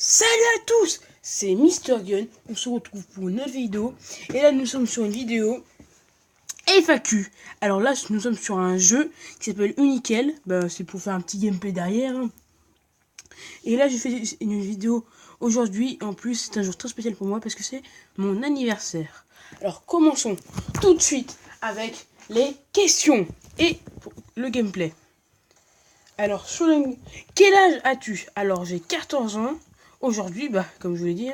Salut à tous, c'est Mister Gun, on se retrouve pour une autre vidéo. Et là nous sommes sur une vidéo FAQ. Alors là nous sommes sur un jeu qui s'appelle Unikel, c'est pour faire un petit gameplay derrière. Et là j'ai fait une vidéo aujourd'hui, en plus c'est un jour très spécial pour moi parce que c'est mon anniversaire. Alors commençons tout de suite avec les questions et le gameplay. Alors, quel âge as-tu? Alors, j'ai 14 ans. Aujourd'hui, comme je vous l'ai dit.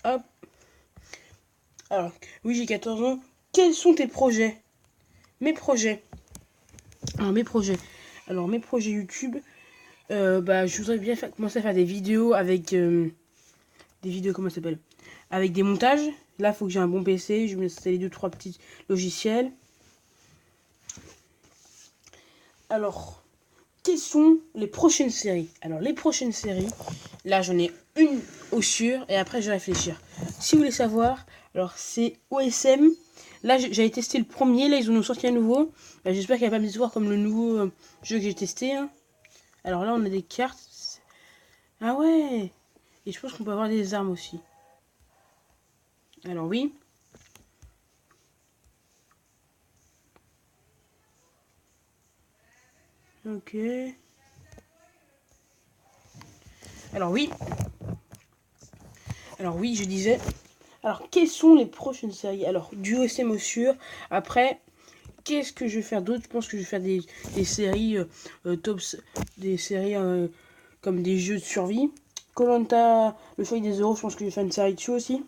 Hop. Alors, oui, j'ai 14 ans. Quels sont tes projets? Mes projets. Alors, mes projets. Alors, mes projets YouTube. Je voudrais bien commencer à faire des vidéos avec... des vidéos, comment ça s'appelle? Avec des montages. Là, il faut que j'ai un bon PC. Je vais m'installer 2-3 petits logiciels. Alors... Quelles sont les prochaines séries? Alors, les prochaines séries, là, j'en ai une au sûr, et après, je vais réfléchir. Si vous voulez savoir, alors, c'est OSM. Là, j'avais testé le premier, là, ils en ont sorti un nouveau. J'espère qu'il n'y a pas d'histoire comme le nouveau jeu que j'ai testé. Hein. Alors là, on a des cartes. Ah ouais! Et je pense qu'on peut avoir des armes aussi. Alors, oui. Ok. Alors, oui. Alors, oui, je disais... Alors, quelles sont les prochaines séries? Alors, du OSM au sûr. Après, qu'est-ce que je vais faire d'autre? Je pense que je vais faire des séries tops, des séries comme des jeux de survie. Koh-Lanta, le feuille des euros, je pense que je vais faire une série dessus aussi.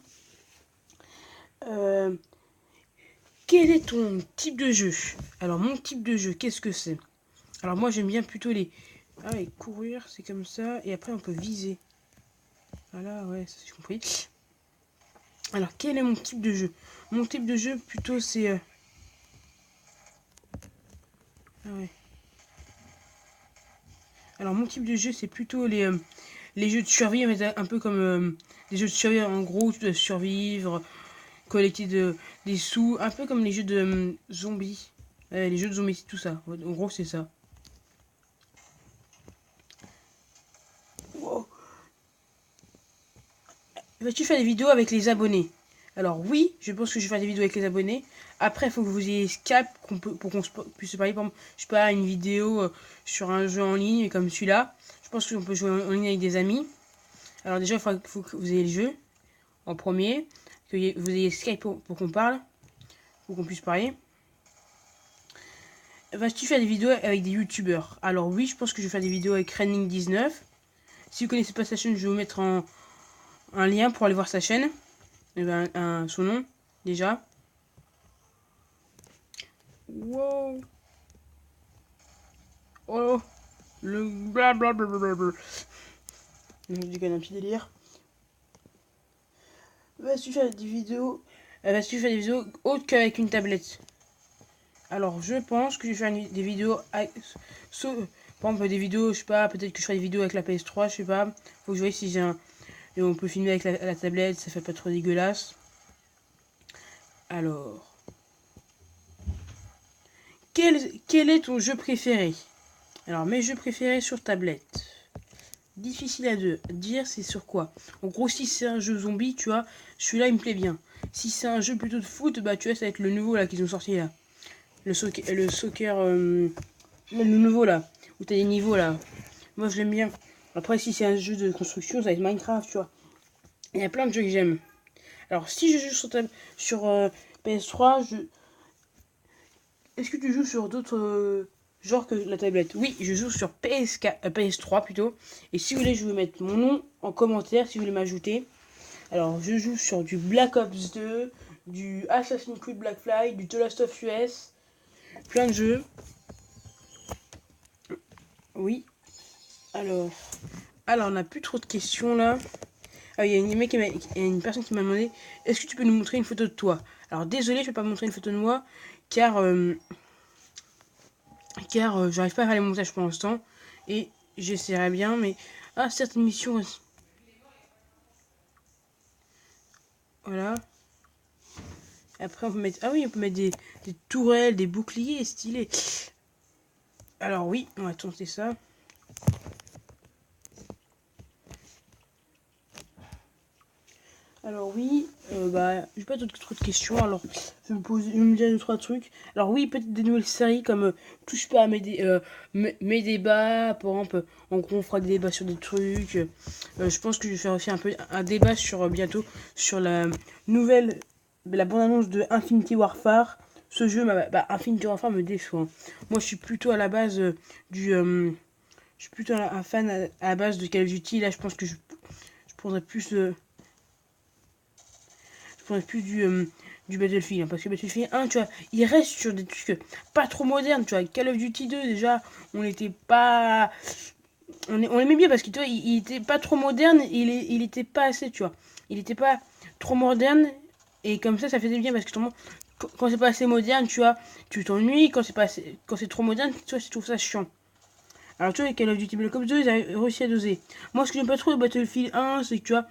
Quel est ton type de jeu? Alors, mon type de jeu, qu'est-ce que c'est? Alors, moi, j'aime bien plutôt les... Ah, les courir, c'est comme ça. Et après, on peut viser. Voilà, ouais, ça j'ai compris. Alors, quel est mon type de jeu? Mon type de jeu, plutôt, c'est... Ah ouais. Alors, mon type de jeu, c'est plutôt les jeux de survie, un peu comme des jeux de survie. En gros, tu dois survivre, collecter des sous, un peu comme les jeux de zombies. Les jeux de zombies, tout ça. En gros, c'est ça. Wow. Vas-tu faire des vidéos avec les abonnés? Alors oui, je pense que je vais faire des vidéos avec les abonnés. Après, il faut que vous ayez Skype pour qu'on puisse parler. Par exemple, je sais pas, une vidéo sur un jeu en ligne comme celui-là. Je pense qu'on peut jouer en ligne avec des amis. Alors déjà, il faut que vous ayez le jeu en premier. Que vous ayez Skype pour qu'on parle. Pour qu'on puisse parler. Vas-tu faire des vidéos avec des youtubeurs? Alors oui, je pense que je vais faire des vidéos avec Renning19. Si vous connaissez pas sa chaîne, je vais vous mettre un lien pour aller voir sa chaîne. Et son nom, déjà. Wow. Oh. Le blablabla. Je déconne, un petit délire. Vas-tu faire des vidéos autres qu'avec une tablette? Alors, je pense que je vais faire des vidéos avec... par exemple, des vidéos, je sais pas, peut-être que je ferai des vidéos avec la PS3, je sais pas. Faut que je voie si j'ai un... Et on peut filmer avec la tablette, ça fait pas trop dégueulasse. Alors... Quel est ton jeu préféré? Alors, mes jeux préférés sur tablette. Difficile à dire, c'est sur quoi? En gros, si c'est un jeu zombie, tu vois, celui-là, il me plaît bien. Si c'est un jeu plutôt de foot, tu vois, ça va être le nouveau, là, qu'ils ont sorti, là. Le soccer, le nouveau, là, où t'as des niveaux, là. Moi, je l'aime bien. Après, si c'est un jeu de construction, ça va être Minecraft, tu vois. Il y a plein de jeux que j'aime. Alors, si je joue sur PS3, est-ce que tu joues sur d'autres genres que la tablette? Oui, je joue sur PS3 plutôt. Et si vous voulez, je vais vous mettre mon nom en commentaire si vous voulez m'ajouter. Alors, je joue sur du Black Ops 2, du Assassin's Creed Black Flag, du The Last of Us, plein de jeux. Oui. Alors, on n'a plus trop de questions là. Ah, il y a une personne qui m'a demandé, est-ce que tu peux nous montrer une photo de toi? Alors désolé, je ne vais pas montrer une photo de moi, car j'arrive pas à faire les montages pour l'instant. Et j'essaierai bien, mais... Ah, certaines missions... Voilà. Après, on peut mettre... Ah oui, on peut mettre des tourelles, des boucliers stylés. Alors oui, on va tenter ça. Alors oui, j'ai pas trop de questions, alors je vais me dire 2-3 trucs. Alors oui, peut-être des nouvelles séries comme touche pas à mes débats, par exemple, en gros on fera des débats sur des trucs. Je pense que je vais faire aussi un peu un débat sur bientôt sur la nouvelle, la bande-annonce de Infinity Warfare. Ce jeu, Infinity Warfare me déçoit, hein. Moi je suis plutôt à la base je suis plutôt un fan à la base de Call of Duty. Là je pense que je prendrais plus... plus du Battlefield, hein, parce que Battlefield 1, tu vois, il reste sur des trucs pas trop modernes, tu vois. Call of Duty 2, déjà, on n'était pas. On aimait bien parce que tu vois, il était pas trop moderne, il était pas assez, tu vois. Il était pas trop moderne, et comme ça faisait bien parce que quand c'est pas assez moderne, tu vois, tu t'ennuies, quand c'est trop moderne, tu vois, je trouve ça chiant. Alors, tu vois, Call of Duty Black Ops 2, ils ont réussi à doser. Moi, ce que j'aime pas trop de Battlefield 1, c'est que tu vois,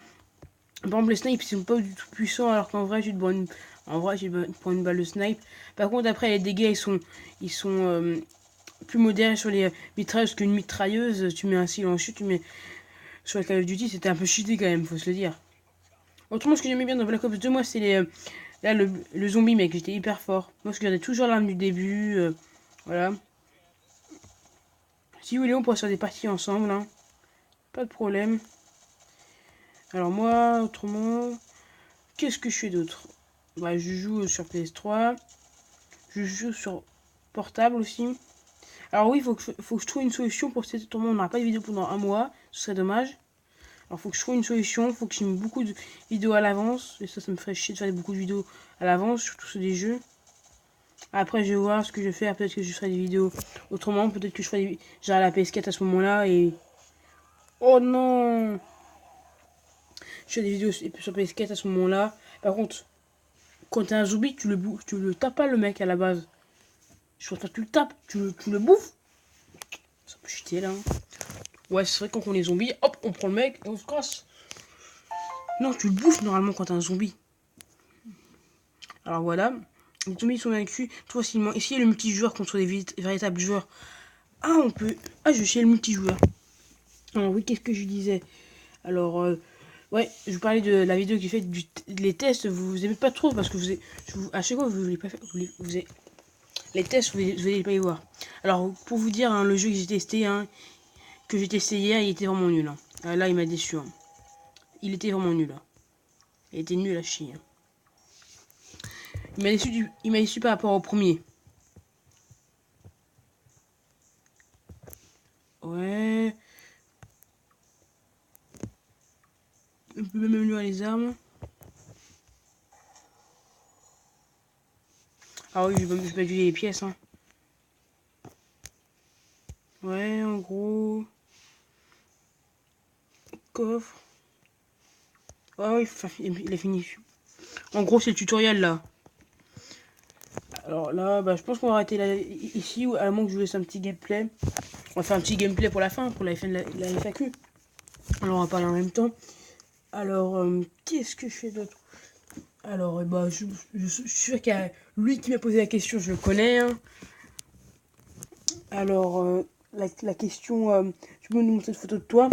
par exemple, les snipes ils sont pas du tout puissants alors qu'en vrai, tu prends une balle de snipe. Par contre, après, les dégâts ils sont plus modérés sur les mitrailleuses qu'une mitrailleuse. Tu mets un silencieux, tu mets sur la Call of Duty, c'était un peu cheaté quand même, faut se le dire. Autrement, ce que j'aimais bien dans Black Ops 2, moi, c'est là, le zombie mec, j'étais hyper fort. Moi, je gardais toujours l'arme du début, voilà. Si vous voulez, on pourrait faire des parties ensemble, hein. Pas de problème. Alors moi, autrement, qu'est-ce que je fais d'autre? Je joue sur PS3. Je joue sur portable aussi. Alors oui, faut que je trouve une solution pour cet tournoi. On n'aura pas de vidéo pendant un mois. Ce serait dommage. Alors faut que je trouve une solution. Faut que je mette beaucoup de vidéos à l'avance. Et ça me ferait chier de faire beaucoup de vidéos à l'avance, surtout sur des jeux. Après, je vais voir ce que je vais faire. Peut-être que je ferai des vidéos autrement. Peut-être que je ferai j'aurai la PS4 à ce moment-là. Et... Oh non! Je fais des vidéos sur PS4 à ce moment-là. Par contre, quand t'es un zombie, tu le tapes pas le mec à la base. Je pense pas que tu le tapes, tu le bouffes. Ça peut chuter là. Ouais, c'est vrai, quand on est zombie, hop, on prend le mec et on se casse. Non, tu le bouffes normalement quand t'es un zombie. Alors voilà, les zombies sont vaincus tout facilement. Ici, il y a le multijoueur contre des véritables joueurs. Ah, on peut. Ah, je sais le multijoueur. Alors oui, qu'est-ce que je disais? Alors, ouais, je vous parlais de la vidéo qui fait les tests. Vous aimez pas trop parce que à chaque fois, vous voulez pas faire. Les tests, vous allez pas y voir. Alors, pour vous dire, hein, le jeu que j'ai testé, hein, hier, il était vraiment nul, hein. Là, il m'a déçu, hein. Il était vraiment nul, hein. Il était nul à chier, hein. Il m'a déçu par rapport au premier. Ouais. On peut même améliorer les armes. Ah oui, je vais pas utiliser les pièces, hein. Ouais, en gros. Coffre. Ah oui, il a fini. En gros, c'est le tutoriel là. Alors là, je pense qu'on va arrêter là, ici, à moins que je vous laisse un petit gameplay. On va faire un petit gameplay pour la fin, pour la fin de la FAQ. Alors, on va parler en même temps. Alors, qu'est-ce que je fais d'autre? Alors, je suis sûr qu'il y a lui qui m'a posé la question, je le connais, hein. Alors, la question, tu peux nous montrer une photo de toi?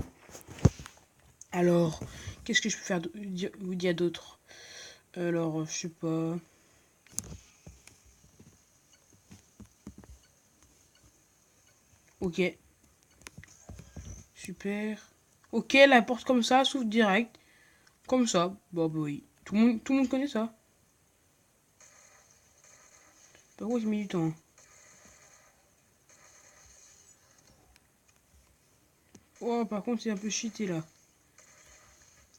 Alors, qu'est-ce que je peux vous dire d'autre? Alors, je sais pas. Ok. Super. Ok, la porte comme ça, s'ouvre direct. Comme ça. Bah oui. Tout le monde connaît ça. Par contre, j'ai mis du temps, hein. Oh, par contre, c'est un peu cheaté là.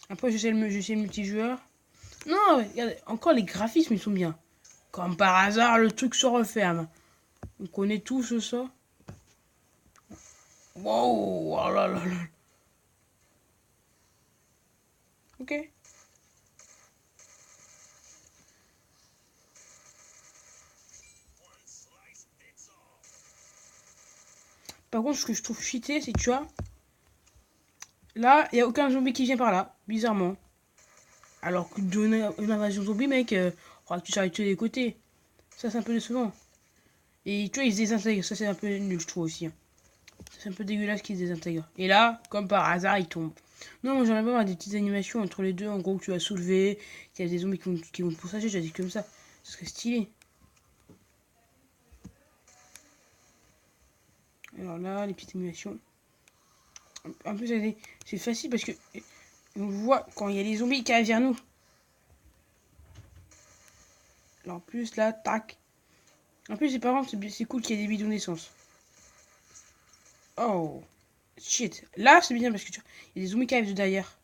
Après, j'essaie le multijoueur. Non, regardez, encore les graphismes, ils sont bien. Comme par hasard, le truc se referme. On connaît tous ça. Wow, oh là là là. Ok. Par contre, ce que je trouve cheaté, c'est que tu vois, là, il n'y a aucun zombie qui vient par là, bizarrement. Alors que donner une invasion zombie, mec, faudra que tu s'arrêtes de tous les côtés. Ça, c'est un peu décevant. Et tu vois, ils se désintègrent. Ça, c'est un peu nul, je trouve aussi, hein. C'est un peu dégueulasse qu'ils se désintègrent. Et là, comme par hasard, ils tombent. Non, moi j'aimerais pas avoir des petites animations entre les deux. En gros, que tu vas soulever, qu'il y a des zombies qui vont te pourchasser. J'ai dit comme ça. Ce serait stylé. Alors là, les petites animations. En plus, c'est facile parce que on voit quand il y a les zombies qui arrivent vers nous. Alors en plus, là, tac. En plus, par exemple, c'est cool qu'il y ait des bidons d'essence. Oh, shit. Là, c'est bien parce que il y a des zombies qui arrivent de derrière.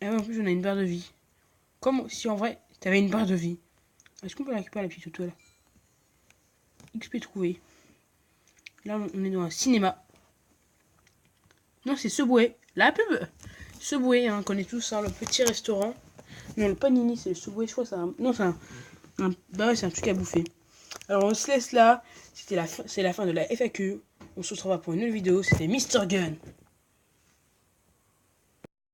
Et ouais, en plus, on a une barre de vie. Comme si en vrai, t'avais une barre de vie. Est-ce qu'on peut la récupérer la petite auto là? XP trouvé. Là, on est dans un cinéma. Non, c'est Subway. La pub Subway, hein, on connaît tous ça, le petit restaurant. Non, le panini, c'est le Subway, je crois. Non, bah ouais, c'est un truc à bouffer. Alors, on se laisse là. C'est la fin de la FAQ. On se retrouvera pour une nouvelle vidéo. C'était Mr. Gun.